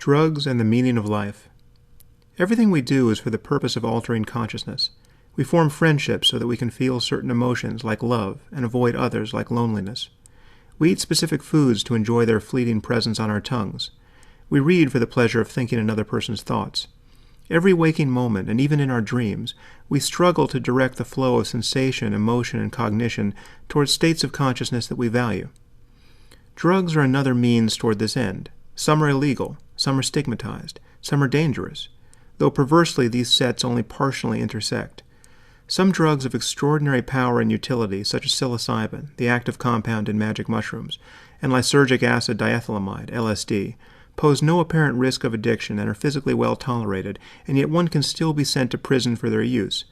Drugs and the meaning of life. Everything we do is for the purpose of altering consciousness. We form friendships so that we can feel certain emotions like love and avoid others like loneliness. We eat specific foods to enjoy their fleeting presence on our tongues. We read for the pleasure of thinking another person's thoughts. Every waking moment, and even in our dreams, we struggle to direct the flow of sensation, emotion, and cognition towards states of consciousness that we value. Drugs are another means toward this end. Some are illegal, some are stigmatized, some are dangerous, though perversely these sets only partially intersect. Some drugs of extraordinary power and utility, such as psilocybin, the active compound in magic mushrooms, and lysergic acid diethylamide, LSD, pose no apparent risk of addiction and are physically well tolerated, and yet one can still be sent to prison for their use,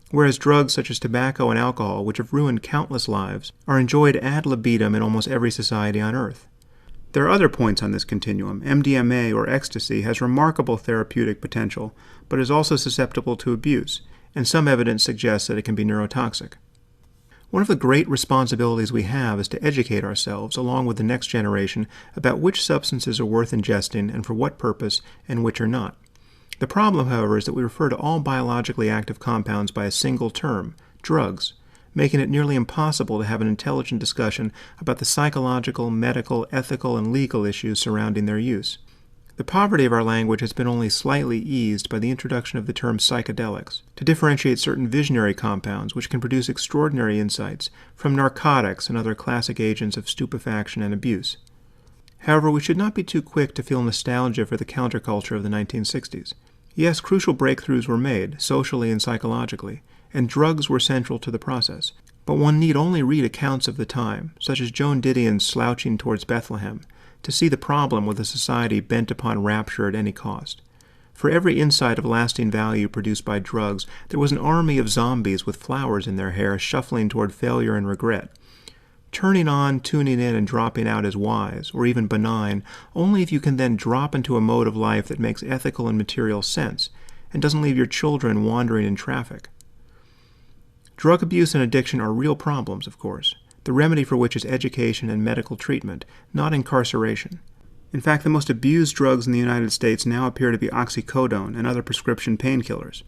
whereas drugs such as tobacco and alcohol, which have ruined countless lives, are enjoyed ad libitum in almost every society on earth. There are other points on this continuum. MDMA, or ecstasy, has remarkable therapeutic potential, but is also susceptible to abuse, and some evidence suggests that it can be neurotoxic. One of the great responsibilities we have is to educate ourselves, along with the next generation, about which substances are worth ingesting and for what purpose, and which are not. The problem, however, is that we refer to all biologically active compounds by a single term, drugs, making it nearly impossible to have an intelligent discussion about the psychological, medical, ethical, and legal issues surrounding their use. The poverty of our language has been only slightly eased by the introduction of the term psychedelics, to differentiate certain visionary compounds which can produce extraordinary insights from narcotics and other classic agents of stupefaction and abuse. However, we should not be too quick to feel nostalgia for the counterculture of the 1960s. Yes, crucial breakthroughs were made, socially and psychologically, and drugs were central to the process. But one need only read accounts of the time, such as Joan Didion's Slouching Towards Bethlehem, to see the problem with a society bent upon rapture at any cost. For every insight of lasting value produced by drugs, there was an army of zombies with flowers in their hair shuffling toward failure and regret. Turning on, tuning in, and dropping out is wise, or even benign, only if you can then drop into a mode of life that makes ethical and material sense, and doesn't leave your children wandering in traffic. Drug abuse and addiction are real problems, of course, the remedy for which is education and medical treatment, not incarceration. In fact, the most abused drugs in the United States now appear to be oxycodone and other prescription painkillers.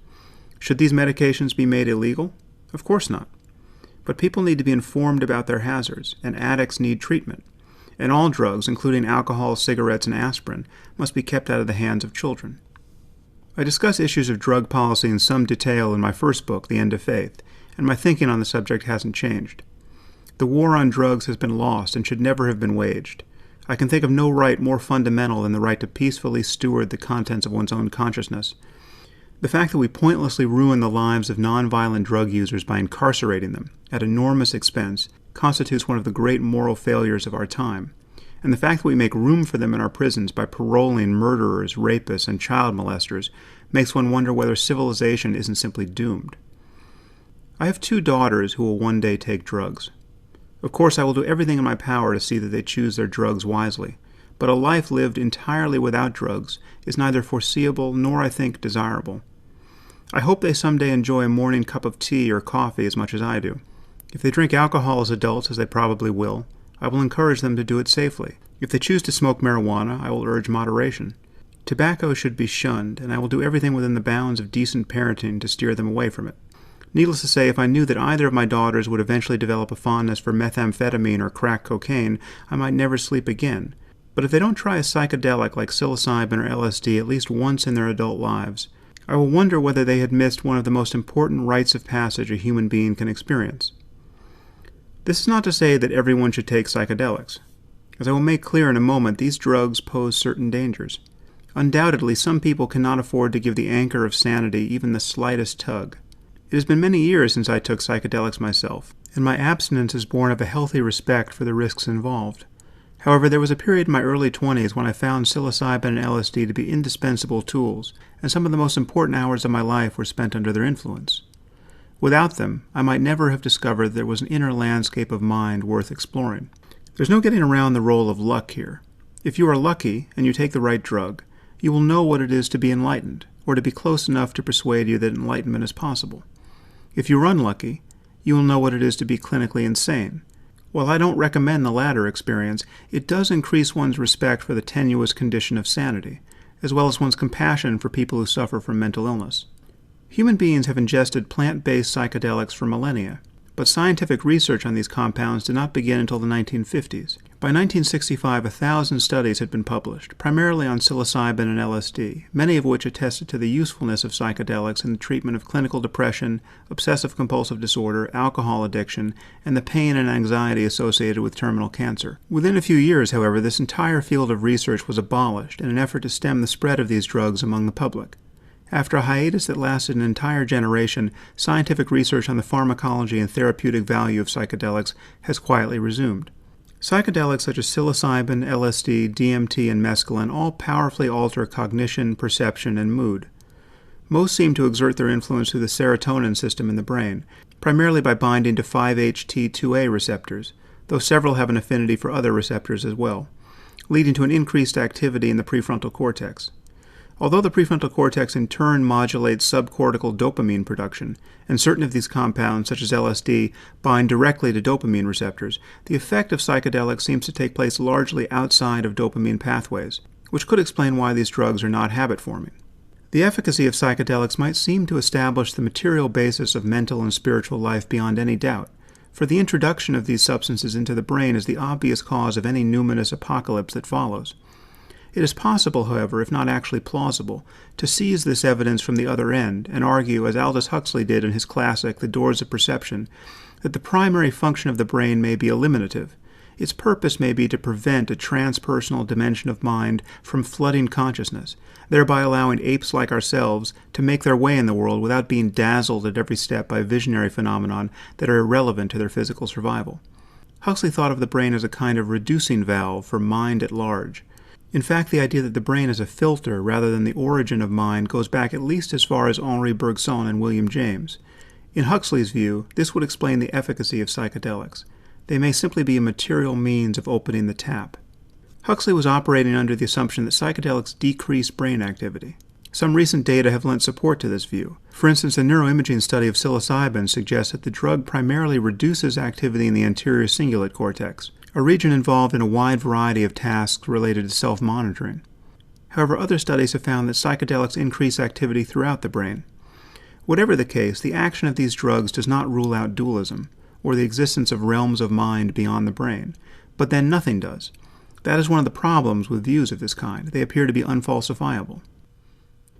Should these medications be made illegal? Of course not. But people need to be informed about their hazards, and addicts need treatment. And all drugs, including alcohol, cigarettes, and aspirin, must be kept out of the hands of children. I discuss issues of drug policy in some detail in my first book, The End of Faith, and my thinking on the subject hasn't changed. The war on drugs has been lost and should never have been waged. I can think of no right more fundamental than the right to peacefully steward the contents of one's own consciousness. The fact that we pointlessly ruin the lives of nonviolent drug users by incarcerating them, at enormous expense, constitutes one of the great moral failures of our time. And the fact that we make room for them in our prisons by paroling murderers, rapists, and child molesters makes one wonder whether civilization isn't simply doomed. I have 2 daughters who will one day take drugs. Of course, I will do everything in my power to see that they choose their drugs wisely, but a life lived entirely without drugs is neither foreseeable nor, I think, desirable. I hope they someday enjoy a morning cup of tea or coffee as much as I do. If they drink alcohol as adults, as they probably will, I will encourage them to do it safely. If they choose to smoke marijuana, I will urge moderation. Tobacco should be shunned, and I will do everything within the bounds of decent parenting to steer them away from it. Needless to say, if I knew that either of my daughters would eventually develop a fondness for methamphetamine or crack cocaine, I might never sleep again. But if they don't try a psychedelic like psilocybin or LSD at least once in their adult lives, I will wonder whether they had missed one of the most important rites of passage a human being can experience. This is not to say that everyone should take psychedelics. As I will make clear in a moment, these drugs pose certain dangers. Undoubtedly, some people cannot afford to give the anchor of sanity even the slightest tug. It has been many years since I took psychedelics myself, and my abstinence is born of a healthy respect for the risks involved. However, there was a period in my early 20s when I found psilocybin and LSD to be indispensable tools, and some of the most important hours of my life were spent under their influence. Without them, I might never have discovered there was an inner landscape of mind worth exploring. There's no getting around the role of luck here. If you are lucky and you take the right drug, you will know what it is to be enlightened, or to be close enough to persuade you that enlightenment is possible. If you're unlucky, you will know what it is to be clinically insane. While I don't recommend the latter experience, it does increase one's respect for the tenuous condition of sanity, as well as one's compassion for people who suffer from mental illness. Human beings have ingested plant-based psychedelics for millennia, but scientific research on these compounds did not begin until the 1950s. By 1965, 1,000 studies had been published, primarily on psilocybin and LSD, many of which attested to the usefulness of psychedelics in the treatment of clinical depression, obsessive-compulsive disorder, alcohol addiction, and the pain and anxiety associated with terminal cancer. Within a few years, however, this entire field of research was abolished in an effort to stem the spread of these drugs among the public. After a hiatus that lasted an entire generation, scientific research on the pharmacology and therapeutic value of psychedelics has quietly resumed. Psychedelics such as psilocybin, LSD, DMT, and mescaline all powerfully alter cognition, perception, and mood. Most seem to exert their influence through the serotonin system in the brain, primarily by binding to 5-HT2A receptors, though several have an affinity for other receptors as well, leading to an increased activity in the prefrontal cortex. Although the prefrontal cortex in turn modulates subcortical dopamine production, and certain of these compounds, such as LSD, bind directly to dopamine receptors, the effect of psychedelics seems to take place largely outside of dopamine pathways, which could explain why these drugs are not habit-forming. The efficacy of psychedelics might seem to establish the material basis of mental and spiritual life beyond any doubt, for the introduction of these substances into the brain is the obvious cause of any numinous apocalypse that follows. It is possible, however, if not actually plausible, to seize this evidence from the other end and argue, as Aldous Huxley did in his classic The Doors of Perception, that the primary function of the brain may be eliminative. Its purpose may be to prevent a transpersonal dimension of mind from flooding consciousness, thereby allowing apes like ourselves to make their way in the world without being dazzled at every step by visionary phenomenon that are irrelevant to their physical survival. Huxley thought of the brain as a kind of reducing valve for mind at large. In fact, the idea that the brain is a filter rather than the origin of mind goes back at least as far as Henri Bergson and William James. In Huxley's view, this would explain the efficacy of psychedelics. They may simply be a material means of opening the tap. Huxley was operating under the assumption that psychedelics decrease brain activity. Some recent data have lent support to this view. For instance, a neuroimaging study of psilocybin suggests that the drug primarily reduces activity in the anterior cingulate cortex, a region involved in a wide variety of tasks related to self-monitoring. However, other studies have found that psychedelics increase activity throughout the brain. Whatever the case, the action of these drugs does not rule out dualism, or the existence of realms of mind beyond the brain, but then nothing does. That is one of the problems with views of this kind. They appear to be unfalsifiable.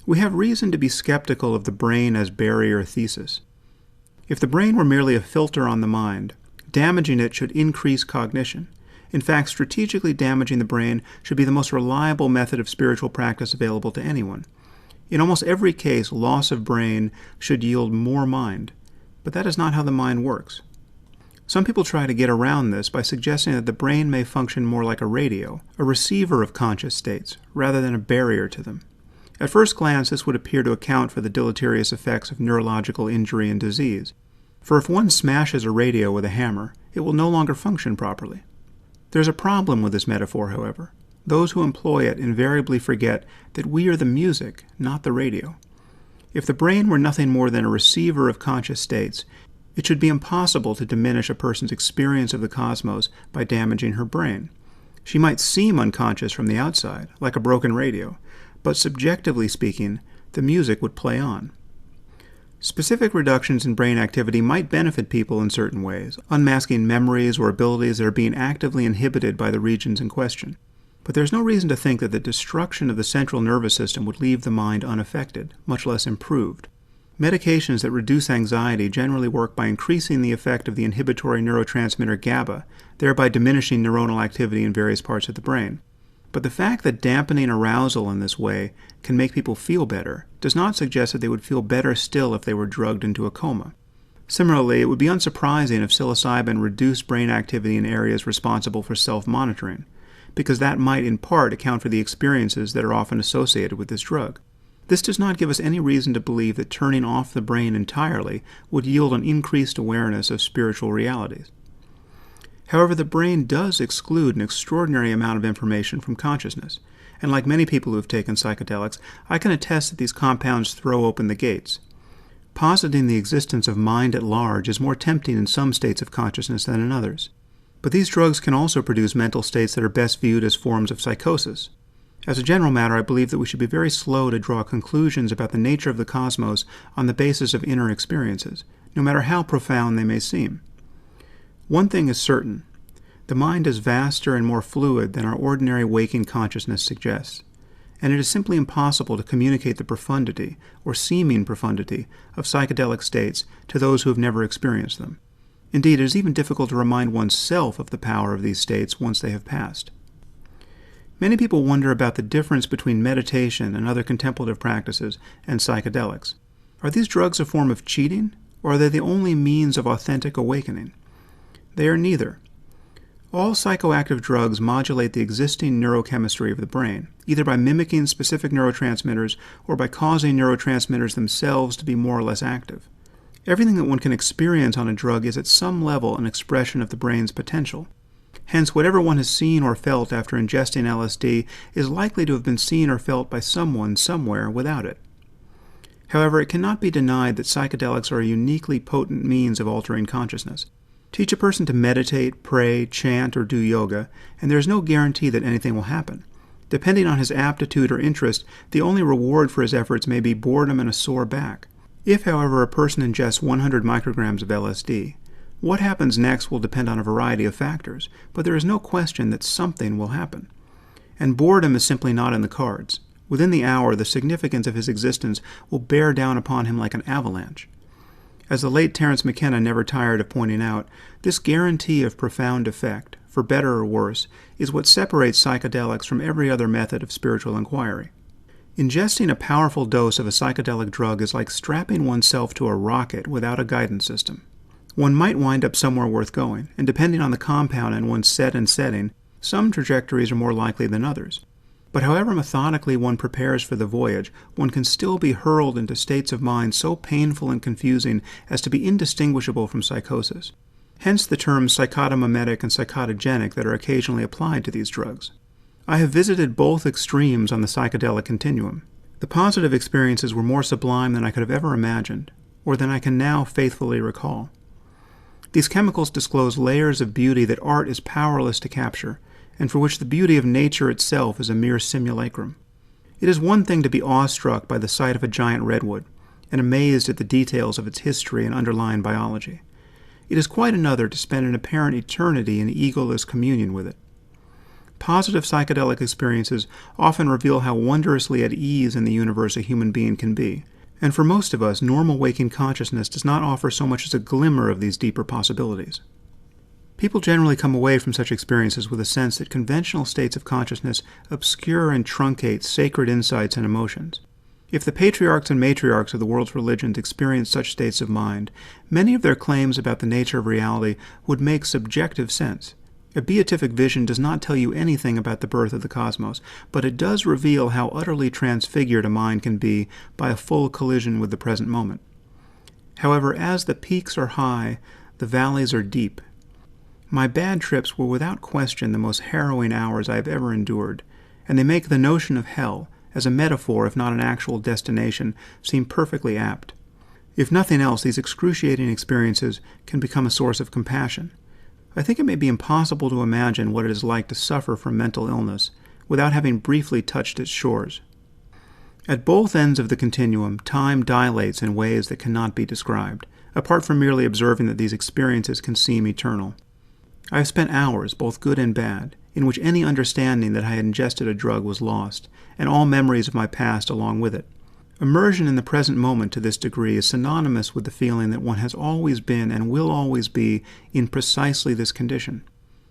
We have reason to be skeptical of the brain as barrier thesis. If the brain were merely a filter on the mind, damaging it should increase cognition. In fact, strategically damaging the brain should be the most reliable method of spiritual practice available to anyone. In almost every case, loss of brain should yield more mind, but that is not how the mind works. Some people try to get around this by suggesting that the brain may function more like a radio, a receiver of conscious states, rather than a barrier to them. At first glance, this would appear to account for the deleterious effects of neurological injury and disease. For if one smashes a radio with a hammer, it will no longer function properly. There's a problem with this metaphor, however. Those who employ it invariably forget that we are the music, not the radio. If the brain were nothing more than a receiver of conscious states, it should be impossible to diminish a person's experience of the cosmos by damaging her brain. She might seem unconscious from the outside, like a broken radio, but subjectively speaking, the music would play on. Specific reductions in brain activity might benefit people in certain ways, unmasking memories or abilities that are being actively inhibited by the regions in question. But there's no reason to think that the destruction of the central nervous system would leave the mind unaffected, much less improved. Medications that reduce anxiety generally work by increasing the effect of the inhibitory neurotransmitter GABA, thereby diminishing neuronal activity in various parts of the brain. But the fact that dampening arousal in this way can make people feel better does not suggest that they would feel better still if they were drugged into a coma. Similarly, it would be unsurprising if psilocybin reduced brain activity in areas responsible for self-monitoring, because that might in part account for the experiences that are often associated with this drug. This does not give us any reason to believe that turning off the brain entirely would yield an increased awareness of spiritual realities. However, the brain does exclude an extraordinary amount of information from consciousness, and like many people who have taken psychedelics, I can attest that these compounds throw open the gates. Positing the existence of mind at large is more tempting in some states of consciousness than in others. But these drugs can also produce mental states that are best viewed as forms of psychosis. As a general matter, I believe that we should be very slow to draw conclusions about the nature of the cosmos on the basis of inner experiences, no matter how profound they may seem. One thing is certain. The mind is vaster and more fluid than our ordinary waking consciousness suggests, and it is simply impossible to communicate the profundity, or seeming profundity, of psychedelic states to those who have never experienced them. Indeed, it is even difficult to remind oneself of the power of these states once they have passed. Many people wonder about the difference between meditation and other contemplative practices and psychedelics. Are these drugs a form of cheating, or are they the only means of authentic awakening? They are neither. All psychoactive drugs modulate the existing neurochemistry of the brain, either by mimicking specific neurotransmitters or by causing neurotransmitters themselves to be more or less active. Everything that one can experience on a drug is at some level an expression of the brain's potential. Hence, whatever one has seen or felt after ingesting LSD is likely to have been seen or felt by someone somewhere without it. However, it cannot be denied that psychedelics are a uniquely potent means of altering consciousness. Teach a person to meditate, pray, chant, or do yoga, and there is no guarantee that anything will happen. Depending on his aptitude or interest, the only reward for his efforts may be boredom and a sore back. If, however, a person ingests 100 micrograms of LSD, what happens next will depend on a variety of factors, but there is no question that something will happen. And boredom is simply not in the cards. Within the hour, the significance of his existence will bear down upon him like an avalanche. As the late Terence McKenna never tired of pointing out, this guarantee of profound effect, for better or worse, is what separates psychedelics from every other method of spiritual inquiry. Ingesting a powerful dose of a psychedelic drug is like strapping oneself to a rocket without a guidance system. One might wind up somewhere worth going, and depending on the compound and one's set and setting, some trajectories are more likely than others. But however methodically one prepares for the voyage, one can still be hurled into states of mind so painful and confusing as to be indistinguishable from psychosis. Hence the terms psychotomimetic and psychotogenic that are occasionally applied to these drugs. I have visited both extremes on the psychedelic continuum. The positive experiences were more sublime than I could have ever imagined, or than I can now faithfully recall. These chemicals disclose layers of beauty that art is powerless to capture, and for which the beauty of nature itself is a mere simulacrum. It is one thing to be awestruck by the sight of a giant redwood, and amazed at the details of its history and underlying biology. It is quite another to spend an apparent eternity in egoless communion with it. Positive psychedelic experiences often reveal how wondrously at ease in the universe a human being can be, and for most of us, normal waking consciousness does not offer so much as a glimmer of these deeper possibilities. People generally come away from such experiences with a sense that conventional states of consciousness obscure and truncate sacred insights and emotions. If the patriarchs and matriarchs of the world's religions experienced such states of mind, many of their claims about the nature of reality would make subjective sense. A beatific vision does not tell you anything about the birth of the cosmos, but it does reveal how utterly transfigured a mind can be by a full collision with the present moment. However, as the peaks are high, the valleys are deep. My bad trips were without question the most harrowing hours I have ever endured, and they make the notion of hell, as a metaphor if not an actual destination, seem perfectly apt. If nothing else, these excruciating experiences can become a source of compassion. I think it may be impossible to imagine what it is like to suffer from mental illness without having briefly touched its shores. At both ends of the continuum, time dilates in ways that cannot be described, apart from merely observing that these experiences can seem eternal. I have spent hours, both good and bad, in which any understanding that I had ingested a drug was lost, and all memories of my past along with it. Immersion in the present moment to this degree is synonymous with the feeling that one has always been and will always be in precisely this condition.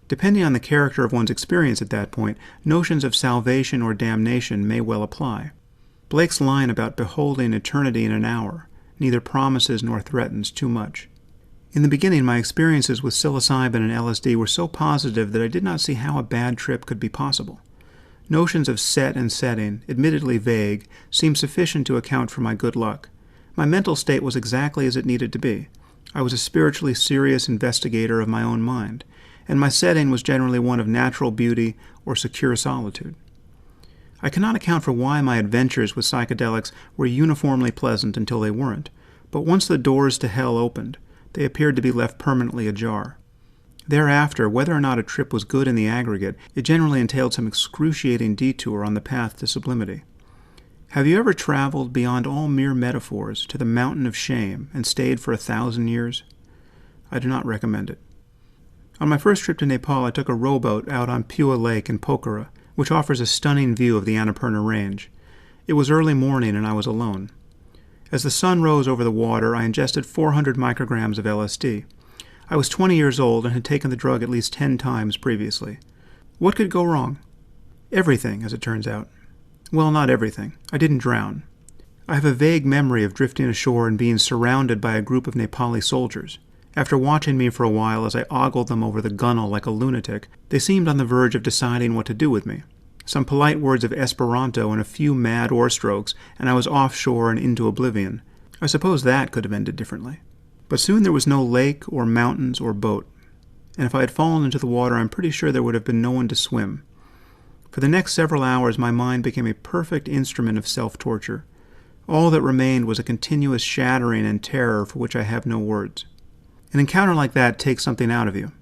Depending on the character of one's experience at that point, notions of salvation or damnation may well apply. Blake's line about beholding eternity in an hour neither promises nor threatens too much. In the beginning, my experiences with psilocybin and LSD were so positive that I did not see how a bad trip could be possible. Notions of set and setting, admittedly vague, seemed sufficient to account for my good luck. My mental state was exactly as it needed to be. I was a spiritually serious investigator of my own mind, and my setting was generally one of natural beauty or secure solitude. I cannot account for why my adventures with psychedelics were uniformly pleasant until they weren't, but once the doors to hell opened, they appeared to be left permanently ajar. Thereafter, whether or not a trip was good in the aggregate, it generally entailed some excruciating detour on the path to sublimity. Have you ever traveled beyond all mere metaphors to the mountain of shame and stayed for 1,000 years? I do not recommend it. On my first trip to Nepal, I took a rowboat out on Pua Lake in Pokhara, which offers a stunning view of the Annapurna Range. It was early morning and I was alone. As the sun rose over the water, I ingested 400 micrograms of LSD. I was 20 years old and had taken the drug at least 10 times previously. What could go wrong? Everything, as it turns out. Well, not everything. I didn't drown. I have a vague memory of drifting ashore and being surrounded by a group of Nepali soldiers. After watching me for a while as I ogled them over the gunwale like a lunatic, they seemed on the verge of deciding what to do with me. Some polite words of Esperanto and a few mad oar strokes, and I was offshore and into oblivion. I suppose that could have ended differently. But soon there was no lake or mountains or boat, and if I had fallen into the water, I'm pretty sure there would have been no one to swim. For the next several hours, my mind became a perfect instrument of self-torture. All that remained was a continuous shattering and terror for which I have no words. An encounter like that takes something out of you.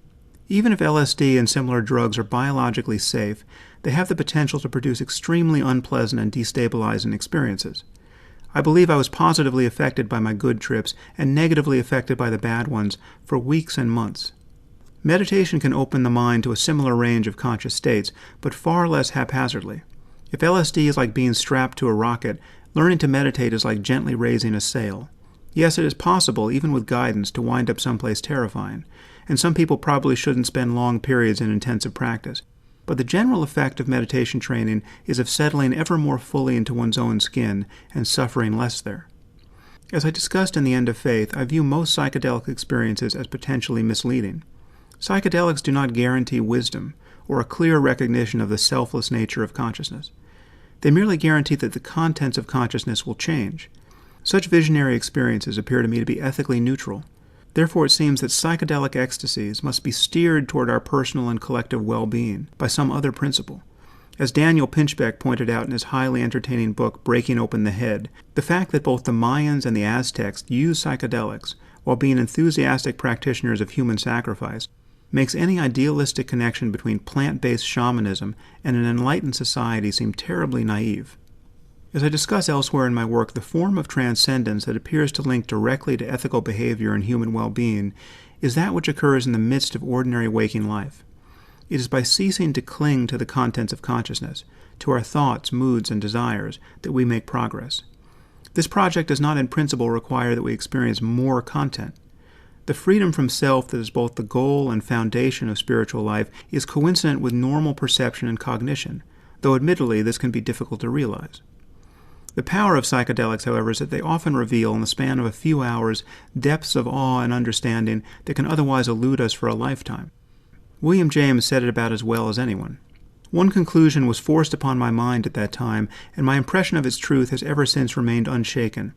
Even if LSD and similar drugs are biologically safe, they have the potential to produce extremely unpleasant and destabilizing experiences. I believe I was positively affected by my good trips and negatively affected by the bad ones for weeks and months. Meditation can open the mind to a similar range of conscious states, but far less haphazardly. If LSD is like being strapped to a rocket, learning to meditate is like gently raising a sail. Yes, it is possible, even with guidance, to wind up someplace terrifying, and some people probably shouldn't spend long periods in intensive practice. But the general effect of meditation training is of settling ever more fully into one's own skin and suffering less there. As I discussed in The End of Faith, I view most psychedelic experiences as potentially misleading. Psychedelics do not guarantee wisdom or a clear recognition of the selfless nature of consciousness. They merely guarantee that the contents of consciousness will change. Such visionary experiences appear to me to be ethically neutral. Therefore, it seems that psychedelic ecstasies must be steered toward our personal and collective well-being by some other principle. As Daniel Pinchbeck pointed out in his highly entertaining book, Breaking Open the Head, the fact that both the Mayans and the Aztecs used psychedelics while being enthusiastic practitioners of human sacrifice makes any idealistic connection between plant-based shamanism and an enlightened society seem terribly naive. As I discuss elsewhere in my work, the form of transcendence that appears to link directly to ethical behavior and human well-being is that which occurs in the midst of ordinary waking life. It is by ceasing to cling to the contents of consciousness, to our thoughts, moods, and desires, that we make progress. This project does not in principle require that we experience more content. The freedom from self that is both the goal and foundation of spiritual life is coincident with normal perception and cognition, though admittedly this can be difficult to realize. The power of psychedelics, however, is that they often reveal, in the span of a few hours, depths of awe and understanding that can otherwise elude us for a lifetime. William James said it about as well as anyone. One conclusion was forced upon my mind at that time, and my impression of its truth has ever since remained unshaken.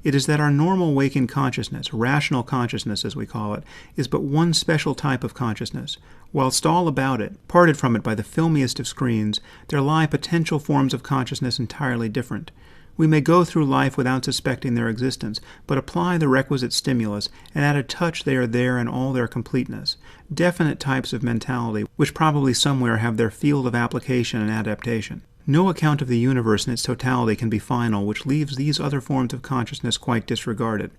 It is that our normal waking consciousness, rational consciousness as we call it, is but one special type of consciousness. Whilst all about it, parted from it by the filmiest of screens, there lie potential forms of consciousness entirely different. We may go through life without suspecting their existence, but apply the requisite stimulus, and at a touch they are there in all their completeness. Definite types of mentality, which probably somewhere have their field of application and adaptation. No account of the universe in its totality can be final, which leaves these other forms of consciousness quite disregarded.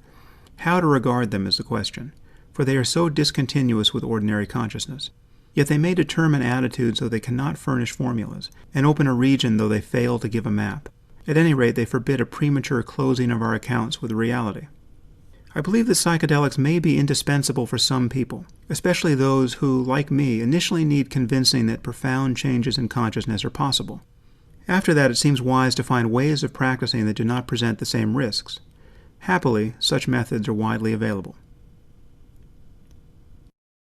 How to regard them is the question, for they are so discontinuous with ordinary consciousness. Yet they may determine attitudes though they cannot furnish formulas, and open a region though they fail to give a map. At any rate, they forbid a premature closing of our accounts with reality. I believe that psychedelics may be indispensable for some people, especially those who, like me, initially need convincing that profound changes in consciousness are possible. After that, it seems wise to find ways of practicing that do not present the same risks. Happily, such methods are widely available.